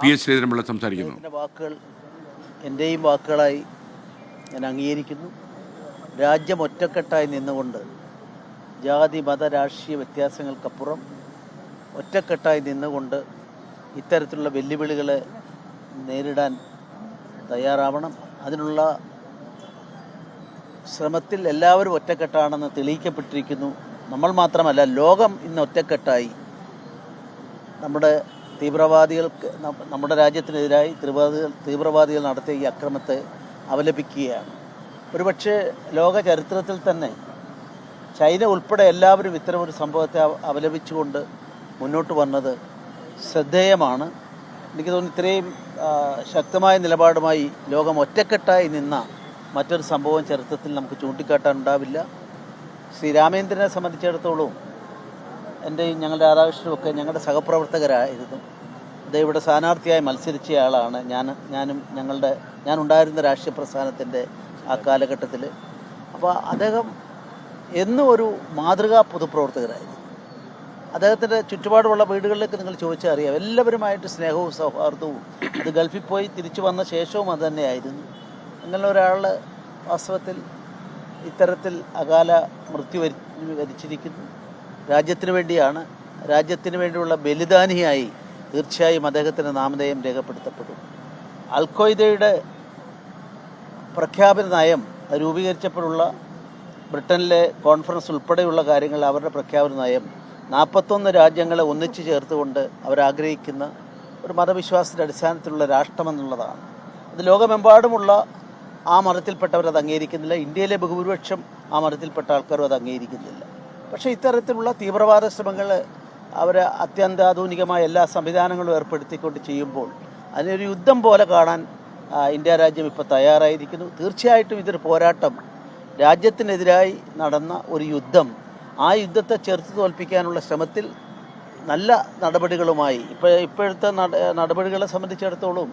PS Sreedharan Pillai സംസാരിക്കുന്നു. വാക്കുകൾ എൻ്റെയും വാക്കുകളായി ഞാൻ അംഗീകരിക്കുന്നു. രാജ്യം ഒറ്റക്കെട്ടായി നിന്നുകൊണ്ട് ജാതി മത രാഷ്ട്രീയ വ്യത്യാസങ്ങൾക്കപ്പുറം ഒറ്റക്കെട്ടായി നിന്നുകൊണ്ട് ഇത്തരത്തിലുള്ള വെല്ലുവിളികളെ നേരിടാൻ തയ്യാറാവണം. അതിനുള്ള ശ്രമത്തിൽ എല്ലാവരും ഒറ്റക്കെട്ടാണെന്ന് തെളിയിക്കപ്പെട്ടിരിക്കുന്നു. നമ്മൾ മാത്രമല്ല, ലോകം ഇന്ന് ഒറ്റക്കെട്ടായി നമ്മുടെ രാജ്യത്തിനെതിരായി തീവ്രവാദികൾ നടത്തിയ ഈ അക്രമത്തെ അപലപിക്കുകയാണ്. ഒരുപക്ഷെ ലോക ചരിത്രത്തിൽ തന്നെ ചൈന ഉൾപ്പെടെ എല്ലാവരും ഇത്തരമൊരു സംഭവത്തെ അപലപിച്ചുകൊണ്ട് മുന്നോട്ട് വന്നത് ശ്രദ്ധേയമാണ്. എനിക്ക് തോന്നുന്നു ഇത്രയും ശക്തമായ നിലപാടുമായി ലോകം ഒറ്റക്കെട്ടായി നിന്ന മറ്റൊരു സംഭവം ചരിത്രത്തിൽ നമുക്ക് ചൂണ്ടിക്കാട്ടാനുണ്ടാവില്ല. ശ്രീ രാമേന്ദ്രനെ സംബന്ധിച്ചിടത്തോളം ഞങ്ങളുടെ രാധാകൃഷ്ണനുമൊക്കെ ഞങ്ങളുടെ സഹപ്രവർത്തകരായിരുന്നു. അദ്ദേഹം ഇവിടെ സ്ഥാനാർത്ഥിയായി മത്സരിച്ചയാളാണ്. ഞാൻ ഉണ്ടായിരുന്ന രാഷ്ട്രീയ പ്രസ്ഥാനത്തിൻ്റെ ആ കാലഘട്ടത്തിൽ. അപ്പോൾ അദ്ദേഹം എന്നും ഒരു മാതൃകാ പൊതുപ്രവർത്തകരായിരുന്നു. അദ്ദേഹത്തിൻ്റെ ചുറ്റുപാടുമുള്ള വീടുകളിലേക്ക് നിങ്ങൾ ചോദിച്ചാൽ അറിയാം, എല്ലാവരുമായിട്ട് സ്നേഹവും സൗഹാർദ്ദവും. അത് ഗൾഫിൽ പോയി തിരിച്ചു വന്ന ശേഷവും അത് തന്നെയായിരുന്നു. അങ്ങനെ ഒരാൾ വാസ്തവത്തിൽ ഇത്തരത്തിൽ അകാല മൃത്യു വരിച്ചിരിക്കുന്നു. രാജ്യത്തിന് വേണ്ടിയാണ്, രാജ്യത്തിന് വേണ്ടിയുള്ള ബലിദാനിയായി തീർച്ചയായും അദ്ദേഹത്തിൻ്റെ നാമധേയം രേഖപ്പെടുത്തപ്പെടും. അൽ ഖ്വയ്ദയുടെ പ്രഖ്യാപന നയം രൂപീകരിച്ചപ്പോഴുള്ള ബ്രിട്ടനിലെ കോൺഫറൻസ് ഉൾപ്പെടെയുള്ള കാര്യങ്ങൾ, അവരുടെ പ്രഖ്യാപന നയം 41 രാജ്യങ്ങളെ ഒന്നിച്ചു ചേർത്തുകൊണ്ട് അവരാഗ്രഹിക്കുന്ന ഒരു മതവിശ്വാസത്തിൻ്റെ അടിസ്ഥാനത്തിലുള്ള രാഷ്ട്രമെന്നുള്ളതാണ്. അത് ലോകമെമ്പാടുമുള്ള ആ മതത്തിൽപ്പെട്ടവർ അത് അംഗീകരിക്കുന്നില്ല. ഇന്ത്യയിലെ ബഹുഭൂരിപക്ഷം ആ മതത്തിൽപ്പെട്ട ആൾക്കാരും അത് അംഗീകരിക്കുന്നില്ല. പക്ഷേ ഇത്തരത്തിലുള്ള തീവ്രവാദ ശ്രമങ്ങൾ അവർ അത്യന്താധുനികമായ എല്ലാ സംവിധാനങ്ങളും ഏർപ്പെടുത്തിക്കൊണ്ട് ചെയ്യുമ്പോൾ അതിനൊരു യുദ്ധം പോലെ കാണാൻ ഇന്ത്യ രാജ്യം ഇപ്പോൾ തയ്യാറായിരിക്കുന്നു. തീർച്ചയായിട്ടും ഇതൊരു പോരാട്ടം, രാജ്യത്തിനെതിരായി നടന്ന ഒരു യുദ്ധം. ആ യുദ്ധത്തെ ചെറുത്ത് തോൽപ്പിക്കാനുള്ള ശ്രമത്തിൽ നല്ല നടപടികളുമായി ഇപ്പോഴത്തെ നടപടികളെ സംബന്ധിച്ചിടത്തോളം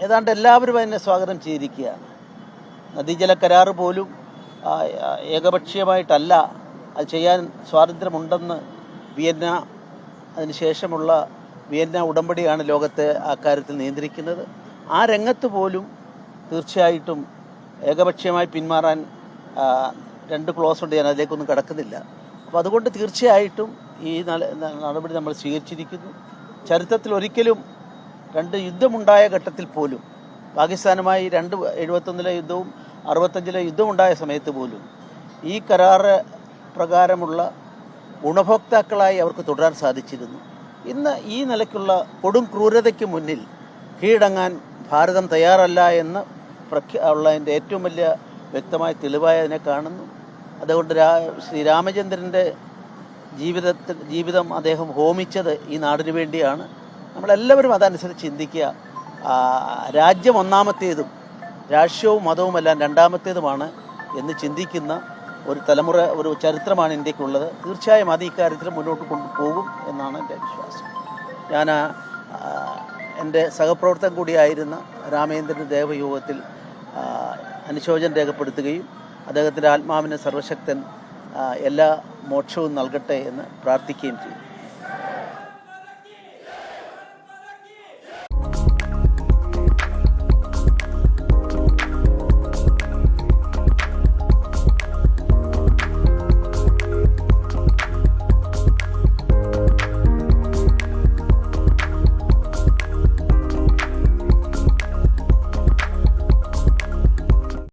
ഏതാണ്ട് എല്ലാവരും അതിനെ സ്വാഗതം ചെയ്തിരിക്കുകയാണ്. നദീജല കരാറ് പോലും ഏകപക്ഷീയമായിട്ടല്ല, അത് ചെയ്യാൻ സ്വാതന്ത്ര്യമുണ്ടെന്ന് അതിനുശേഷമുള്ള വിയന്ന ഉടമ്പടിയാണ് ലോകത്തെ ആ കാര്യത്തിൽ നിയന്ത്രിക്കുന്നത്. ആ രംഗത്ത് പോലും തീർച്ചയായിട്ടും ഏകപക്ഷീയമായി പിന്മാറാൻ 2 ക്ലോസ് ഉണ്ട്. ഞാൻ അതിലേക്കൊന്നും കടക്കുന്നില്ല. അപ്പോൾ അതുകൊണ്ട് തീർച്ചയായിട്ടും ഈ നടപടി നമ്മൾ സ്വീകരിച്ചിരിക്കുന്നു. ചരിത്രത്തിൽ ഒരിക്കലും 2 യുദ്ധമുണ്ടായ ഘട്ടത്തിൽ പോലും, പാകിസ്ഥാനുമായി 71 യുദ്ധവും 65 യുദ്ധമുണ്ടായ സമയത്ത് പോലും ഈ കരാറ് പ്രകാരമുള്ള ഗുണഭോക്താക്കളായി അവർക്ക് തുടരാൻ സാധിച്ചിരുന്നു. ഇന്ന് ഈ നിലയ്ക്കുള്ള കൊടും ക്രൂരതയ്ക്ക് മുന്നിൽ കീഴടങ്ങാൻ ഭാരതം തയ്യാറല്ല എന്ന് ഉള്ളതിൻ്റെ ഏറ്റവും വലിയ വ്യക്തമായ തെളിവായി അതിനെ കാണുന്നു. അതുകൊണ്ട് ശ്രീരാമചന്ദ്രൻ്റെ ജീവിതം അദ്ദേഹം ഹോമിച്ചത് ഈ നാടിനു വേണ്ടിയാണ്. നമ്മളെല്ലാവരും അതനുസരിച്ച് ചിന്തിക്കുക. രാജ്യം ഒന്നാമത്തേതും രാഷ്ട്രീയവും മതവുമെല്ലാം രണ്ടാമത്തേതുമാണ് എന്ന് ചിന്തിക്കുന്ന ഒരു തലമുറ, ഒരു ചരിത്രമാണ് ഇന്ത്യക്കുള്ളത്. തീർച്ചയായും അത് ഇക്കാര്യത്തിൽ മുന്നോട്ട് കൊണ്ടുപോകും എന്നാണ് എൻ്റെ വിശ്വാസം. ഞാൻ എൻ്റെ സഹപ്രവർത്തകൻ കൂടിയായിരുന്ന രാമേന്ദ്രൻ്റെ ദേവയോഗത്തിൽ അനുശോചനം രേഖപ്പെടുത്തുകയും അദ്ദേഹത്തിൻ്റെ ആത്മാവിന് സർവശക്തൻ എല്ലാ മോക്ഷവും നൽകട്ടെ എന്ന് പ്രാർത്ഥിക്കുകയും ചെയ്തു.